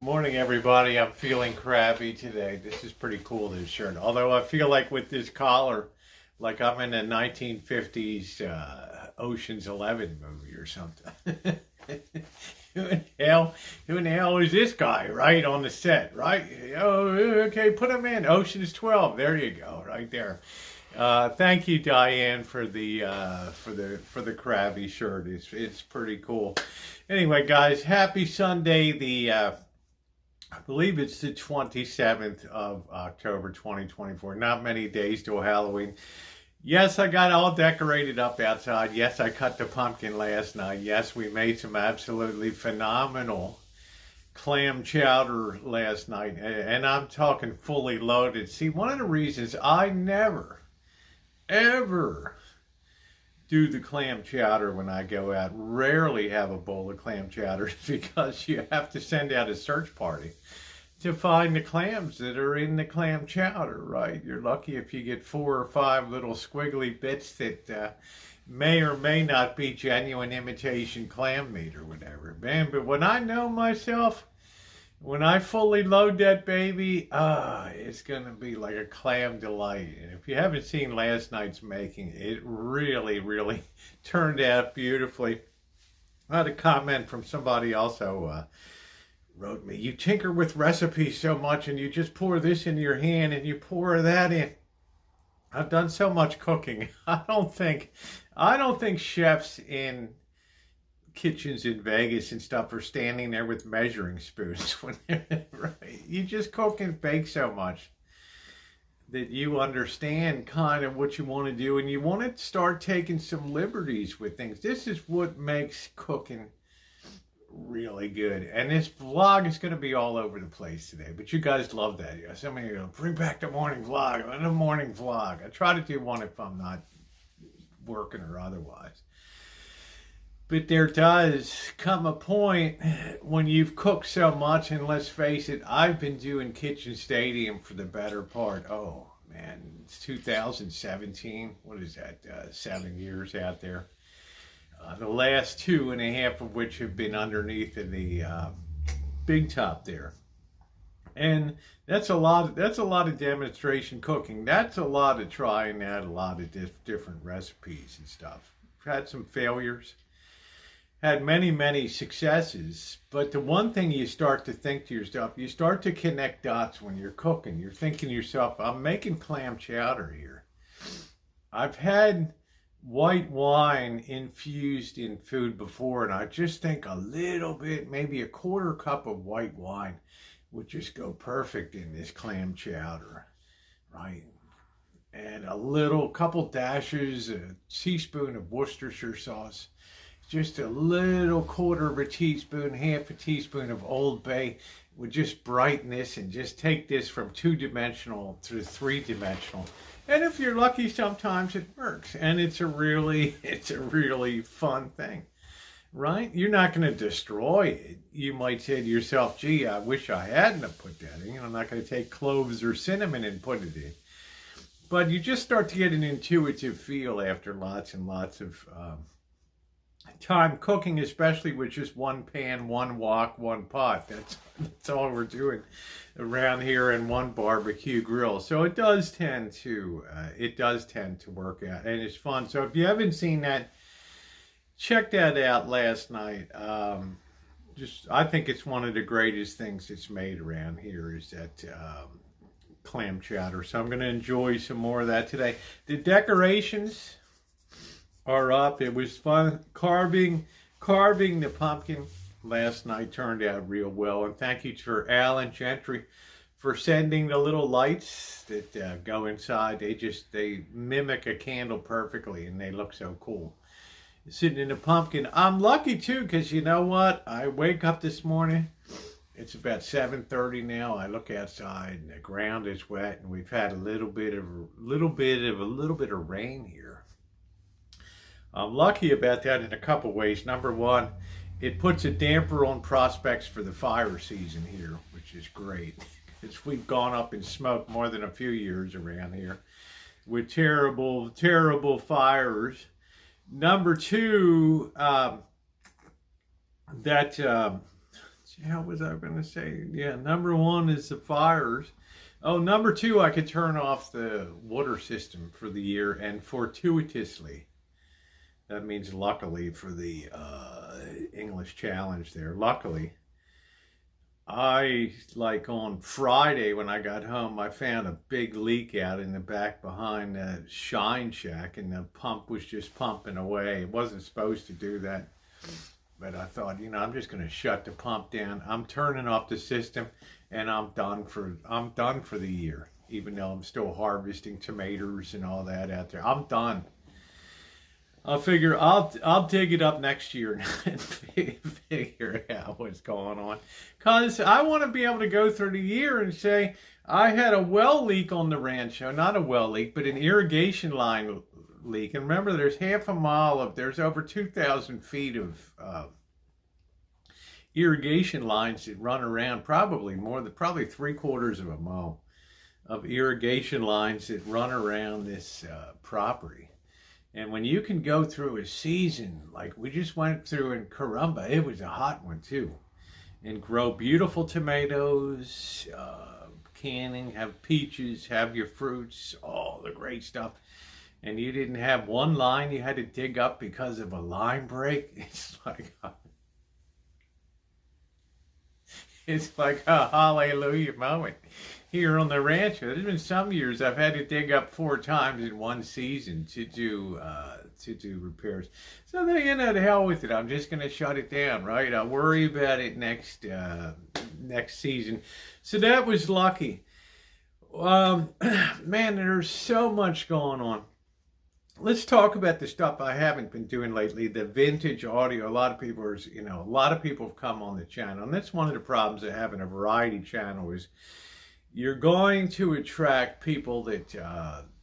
Morning, everybody. I'm feeling crabby today. This is pretty cool, this shirt. Although I feel like with this collar, like I'm in a 1950s Ocean's 11 movie or something. Who in the hell is this guy, right, on the set, right? Oh, okay, put him in. Ocean's 12. There you go, right there. Thank you, Diane, for the crabby shirt. It's pretty cool. Anyway, guys, happy Sunday. I believe it's the 27th of October 2024. Not many days till Halloween. Yes, I got all decorated up outside. Yes, I cut the pumpkin last night. Yes, we made some absolutely phenomenal clam chowder last night. And I'm talking fully loaded. See, one of the reasons I never, ever do the clam chowder when I go out, rarely have a bowl of clam chowder, because you have to send out a search party to find the clams that are in the clam chowder, right? You're lucky if you get 4 or 5 little squiggly bits that may or may not be genuine imitation clam meat or whatever. Man, but when I know myself, when I fully load that baby, it's going to be like a clam delight. And if you haven't seen last night's making, it really, really turned out beautifully. I had a comment from somebody also wrote me, "You tinker with recipes so much and you just pour this in your hand and you pour that in." I've done so much cooking. I don't think chefs in kitchens in Vegas and stuff are standing there with measuring spoons when right. You just cook and bake so much that you understand kind of what you want to do, and you want to start taking some liberties with things. This is what makes cooking really good. And this vlog is going to be all over the place today, but you guys love that. Yeah, some of you go, bring back the morning vlog. I'm a morning vlog. I try to do one if I'm not working or otherwise. But there does come a point when you've cooked so much, and let's face it, I've been doing Kitchen Stadium for the better part, oh man, it's 2017. What is that, 7 years out there? The last 2.5 of which have been underneath in the big top there. And that's a lot of demonstration cooking. That's a lot of trying out a lot of different recipes and stuff. I've had some failures. Had many, many successes, but the one thing you start to think to yourself, you start to connect dots when you're cooking. You're thinking to yourself, I'm making clam chowder here. I've had white wine infused in food before, and I just think a little bit, maybe a 1/4 cup of white wine would just go perfect in this clam chowder, right? And a couple dashes, a teaspoon of Worcestershire sauce, just a little 1/4 of a teaspoon, 1/2 a teaspoon of Old Bay would just brighten this and just take this from 2-dimensional to 3-dimensional. And if you're lucky, sometimes it works. And it's a really fun thing, right? You're not going to destroy it. You might say to yourself, gee, I wish I hadn't have put that in. I'm not going to take cloves or cinnamon and put it in. But you just start to get an intuitive feel after lots and lots of time cooking, especially with just one pan, one wok, one pot. That's all we're doing around here, in one barbecue grill. So it does tend to work out, and it's fun. So if you haven't seen that, check that out last night. I think it's one of the greatest things that's made around here is that clam chowder. So I'm going to enjoy some more of that today. The decorations are up. It was fun carving the pumpkin last night. Turned out real well, and thank you for Alan Gentry for sending the little lights that go inside. They mimic a candle perfectly, and they look so cool sitting in a pumpkin. I'm lucky too, because you know what, I wake up this morning, it's about 7:30 now. I look outside and the ground is wet, and we've had a little bit of rain here. I'm lucky about that in a couple ways. Number one, it puts a damper on prospects for the fire season here, which is great. Because we've gone up in smoke more than a few years around here with terrible, terrible fires. Number two, how was I going to say? Yeah, number one is the fires. Oh, number two, I could turn off the water system for the year, and fortuitously, that means luckily for the English challenge there. Luckily, I, like on Friday when I got home, I found a big leak out in the back behind the Shine Shack, and the pump was just pumping away. It wasn't supposed to do that, but I thought, I'm just going to shut the pump down. I'm turning off the system, and I'm done for the year. Even though I'm still harvesting tomatoes and all that out there, I'm done. I figure I'll dig it up next year and figure out what's going on, because I want to be able to go through the year and say I had a well leak on the rancho, not a well leak, but an irrigation line leak. And remember, there's there's over 2,000 feet of irrigation lines that run around, probably 3/4 of a mile of irrigation lines that run around this property. And when you can go through a season like we just went through in Carumba, it was a hot one too, and grow beautiful tomatoes, canning, have peaches, have your fruits, all the great stuff, and you didn't have one line you had to dig up because of a line break, it's like a hallelujah moment here on the ranch. There's been some years I've had to dig up 4 times in one season to do repairs. So then, to hell with it. I'm just going to shut it down, right? I'll worry about it next season. So that was lucky. Man, there's so much going on. Let's talk about the stuff I haven't been doing lately, the vintage audio. A lot of people have come on the channel, and that's one of the problems of having a variety channel is you're going to attract people that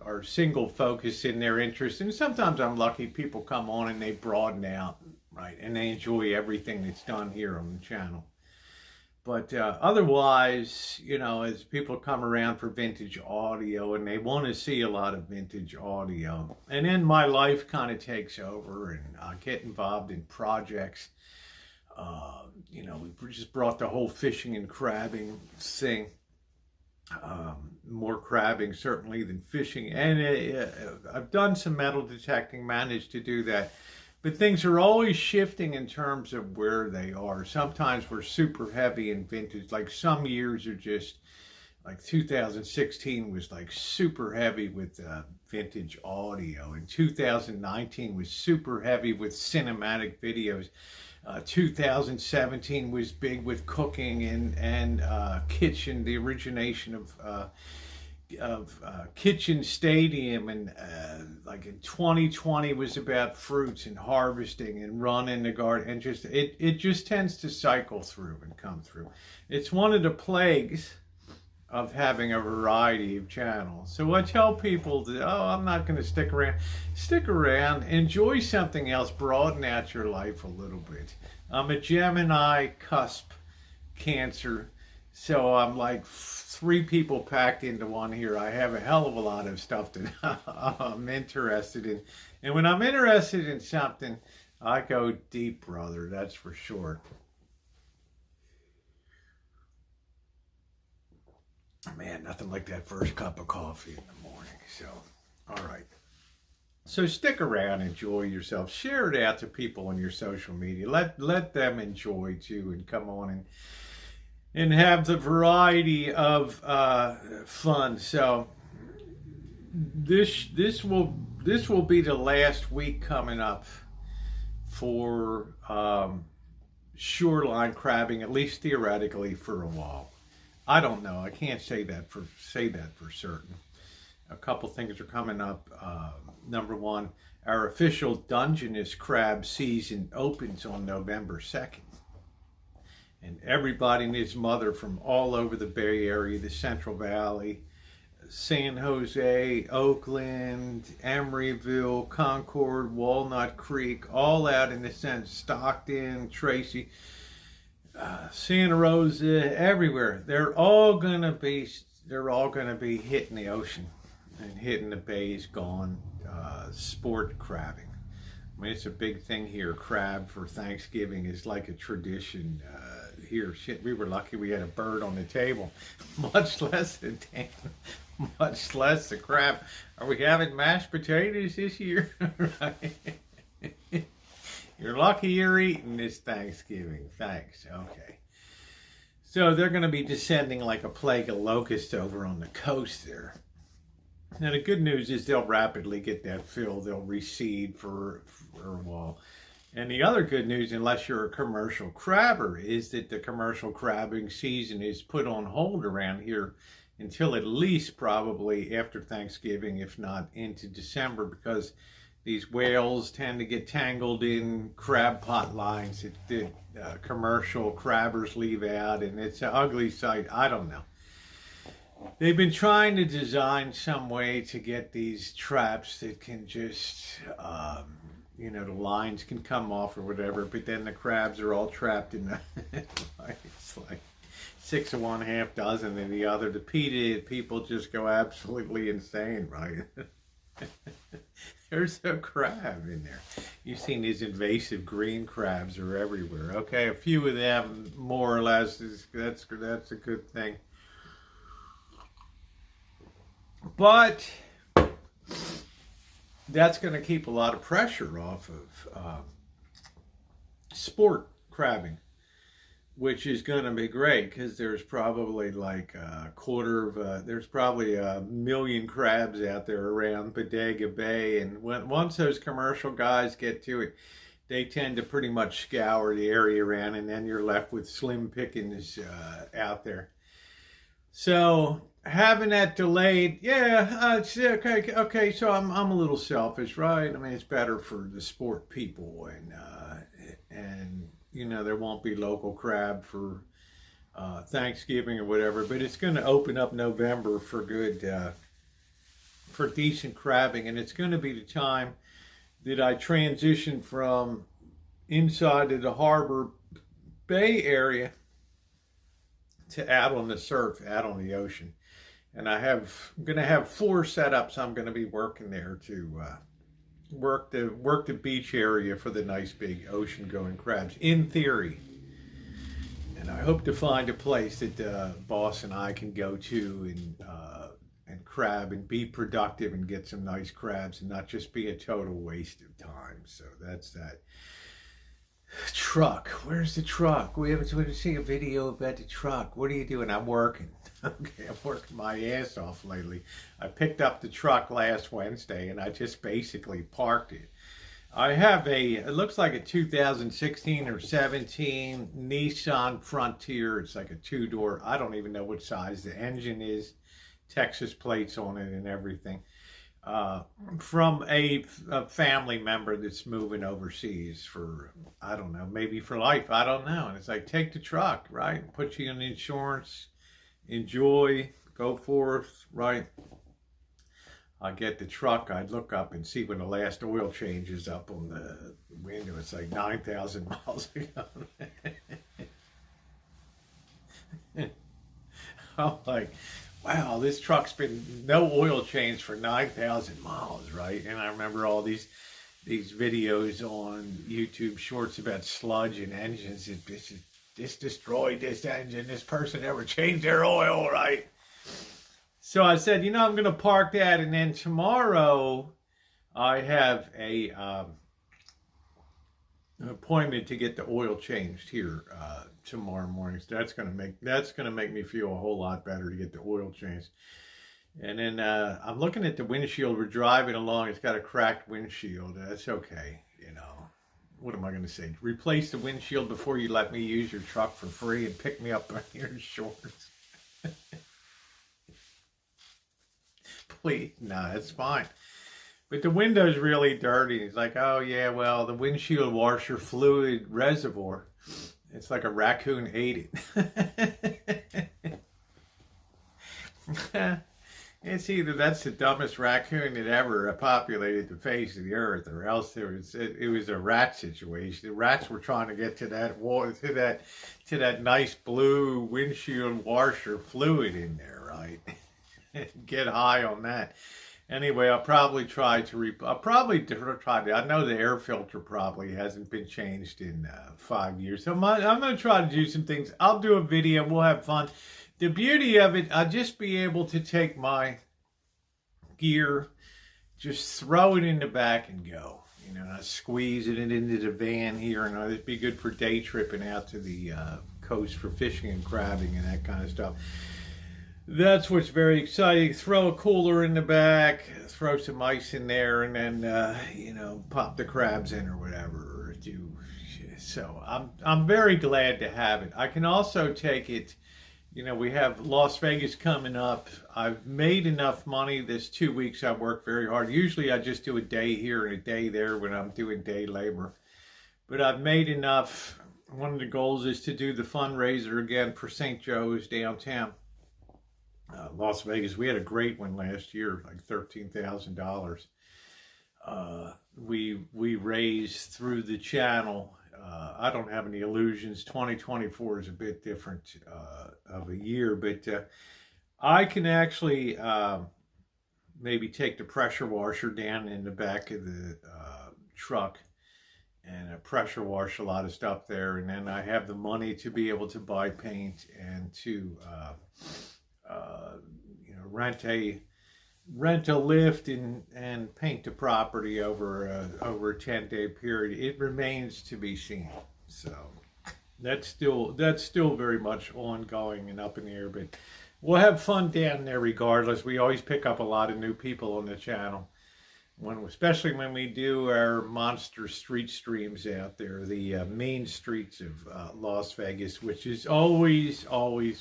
are single focused in their interest. And sometimes I'm lucky people come on and they broaden out, right? And they enjoy everything that's done here on the channel. But otherwise, as people come around for vintage audio and they want to see a lot of vintage audio, and then my life kind of takes over and I get involved in projects. We just brought the whole fishing and crabbing thing. More crabbing certainly than fishing, and I've done some metal detecting, managed to do that, but things are always shifting in terms of where they are. Sometimes we're super heavy in vintage, like some years are just like 2016 was like super heavy with vintage audio, and 2019 was super heavy with cinematic videos. 2017 was big with cooking and kitchen, the origination of Kitchen Stadium, and like in 2020 was about fruits and harvesting and running the garden, and it just tends to cycle through and come through. It's one of the plagues of having a variety of channels. So I tell people that, I'm not going to stick around. Stick around, enjoy something else, broaden out your life a little bit. I'm a Gemini cusp Cancer, so I'm like 3 people packed into one here. I have a hell of a lot of stuff that I'm interested in. And when I'm interested in something, I go deep, brother, that's for sure. Man, nothing like that first cup of coffee in the morning. So, all right. So stick around, enjoy yourself. Share it out to people on your social media. Let them enjoy too, and come on and have the variety of fun. So this will be the last week coming up for shoreline crabbing, at least theoretically, for a while. I don't know. I can't say that for certain. A couple things are coming up. Number one, our official Dungeness crab season opens on November 2nd. And everybody and his mother from all over the Bay Area, the Central Valley, San Jose, Oakland, Emeryville, Concord, Walnut Creek, all out in the sense, Stockton, Tracy, Santa Rosa, everywhere. They're all gonna be hitting the ocean and hitting the bays, gone sport crabbing. I mean, it's a big thing here. Crab for Thanksgiving is like a tradition. here. Shit, we were lucky we had a bird on the table. Much less a damn, much less a crab. Are we having mashed potatoes this year? Right? You're lucky you're eating this Thanksgiving. Thanks. Okay. So they're going to be descending like a plague of locusts over on the coast there. Now the good news is they'll rapidly get that filled. They'll recede for a while. And the other good news, unless you're a commercial crabber, is that the commercial crabbing season is put on hold around here until at least probably after Thanksgiving, if not into December, because these whales tend to get tangled in crab pot lines that the commercial crabbers leave out, and it's an ugly sight. I don't know. They've been trying to design some way to get these traps that can just, the lines can come off or whatever, but then the crabs are all trapped in the, it's like 6 of one, half dozen of the other. The people just go absolutely insane, right? There's a crab in there. You've seen these invasive green crabs are everywhere. Okay, a few of them, more or less, that's a good thing. But that's going to keep a lot of pressure off of sport crabbing, which is going to be great because there's probably like there's probably 1 million crabs out there around Bodega Bay. And once those commercial guys get to it, they tend to pretty much scour the area around, and then you're left with slim pickings out there. So having that delayed, it's okay. Okay, so I'm a little selfish, right? I mean, it's better for the sport people, and there won't be local crab for Thanksgiving or whatever. But it's going to open up November for for decent crabbing, and it's going to be the time that I transition from inside of the Harbor Bay area to out on the surf, out on the ocean. And I'm going to have 4 setups. I'm going to be working there to work the beach area for the nice big ocean going crabs, in theory. And I hope to find a place that boss and I can go to and crab and be productive and get some nice crabs and not just be a total waste of time. So that's that. Truck. Where's the truck? We haven't seen a video about the truck. What are you doing? I'm working. Okay, I'm working my ass off lately. I picked up the truck last Wednesday and I just basically parked it. I have it looks like a 2016 or 17 Nissan Frontier. It's like a 2-door. I don't even know what size the engine is. Texas plates on it and everything. From a family member that's moving overseas for, I don't know, maybe for life, I don't know. And it's like, take the truck, right? Put you in insurance, enjoy, go forth, right? I get the truck, I'd look up and see when the last oil change is up on the window. It's like 9,000 miles ago. I'm like, wow, this truck's been no oil change for 9,000 miles, right? And I remember all these videos on YouTube Shorts about sludge and engines. This destroyed this engine. This person never changed their oil, right? So I said, I'm going to park that, and then tomorrow I have an appointment to get the oil changed here tomorrow morning. So that's going to make me feel a whole lot better to get the oil changed. And then I'm looking at the windshield. We're driving along. It's got a cracked windshield. That's okay. What am I going to say? Replace the windshield before you let me use your truck for free and pick me up on your shorts. Please, no, it's fine. But the window's really dirty. It's like, oh yeah, well, the windshield washer fluid reservoir, it's like a raccoon ate it. It's either that's the dumbest raccoon that ever populated the face of the earth, or else it was a rat situation. The rats were trying to get to that nice blue windshield washer fluid in there, right? Get high on that. Anyway, I'll probably try to. I know the air filter probably hasn't been changed in 5 years, so I'm going to try to do some things. I'll do a video. We'll have fun. The beauty of it, I'll just be able to take my gear, just throw it in the back and go. You know, I squeeze it into the van here, and it'd be good for day tripping out to the coast for fishing and crabbing and that kind of stuff. That's what's very exciting. Throw a cooler in the back, throw some ice in there, and then you know, pop the crabs in or whatever. Or do so. I'm very glad to have it. I can also take it. You know, we have Las Vegas coming up. I've made enough money this 2 weeks. I worked very hard. Usually I just do a day here and a day there when I'm doing day labor. But I've made enough. One of the goals is to do the fundraiser again for St. Joe's downtown. Las Vegas. We had a great one last year, like $13,000. We raised through the channel. I don't have any illusions. 2024 is a bit different of a year, but I can actually maybe take the pressure washer down in the back of the truck and pressure wash a lot of stuff there, and then I have the money to be able to buy paint and to you know, rent a lift and paint the property over a 10-day period. It remains to be seen. So that's still very much ongoing and up in the air, but we'll have fun down there regardless. We always pick up a lot of new people on the channel, especially when we do our monster street streams out there, the main streets of Las Vegas, which is always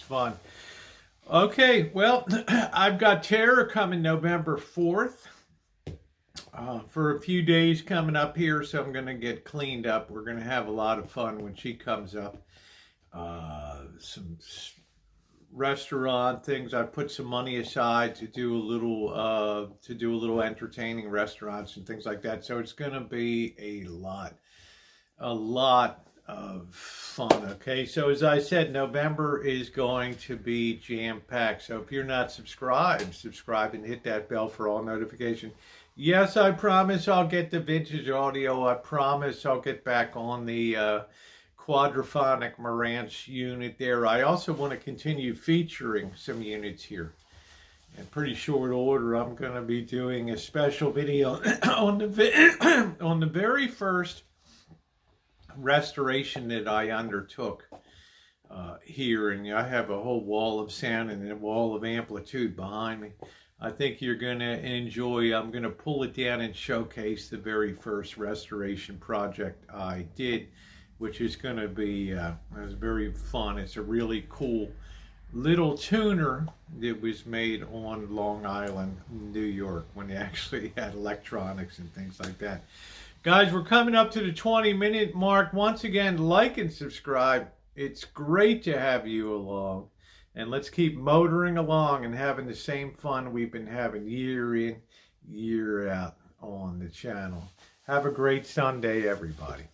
fun. Okay, well, I've got Tara coming November 4th for a few days coming up here, so I'm going to get cleaned up. We're going to have a lot of fun when she comes up. Some restaurant things. I put some money aside to do a little entertaining restaurants and things like that. So it's going to be a lot of fun. Okay, so as I said, November is going to be jam-packed. So if you're not subscribed, subscribe and hit that bell for all notifications. Yes, I promise I'll get the vintage audio. I promise I'll get back on the quadraphonic Marantz unit there. I also want to continue featuring some units here. In pretty short order, I'm going to be doing a special video on the very first restoration that I undertook here, and I have a whole wall of sound and a wall of amplitude behind me. I think you're going to enjoy. I'm going to pull it down and showcase the very first restoration project I did, which is going to be it was very fun. It's a really cool little tuner that was made on Long Island, New York, when they actually had electronics and things like that. Guys, we're coming up to the 20-minute mark. Once again, like and subscribe. It's great to have you along. And let's keep motoring along and having the same fun we've been having year in, year out on the channel. Have a great Sunday, everybody.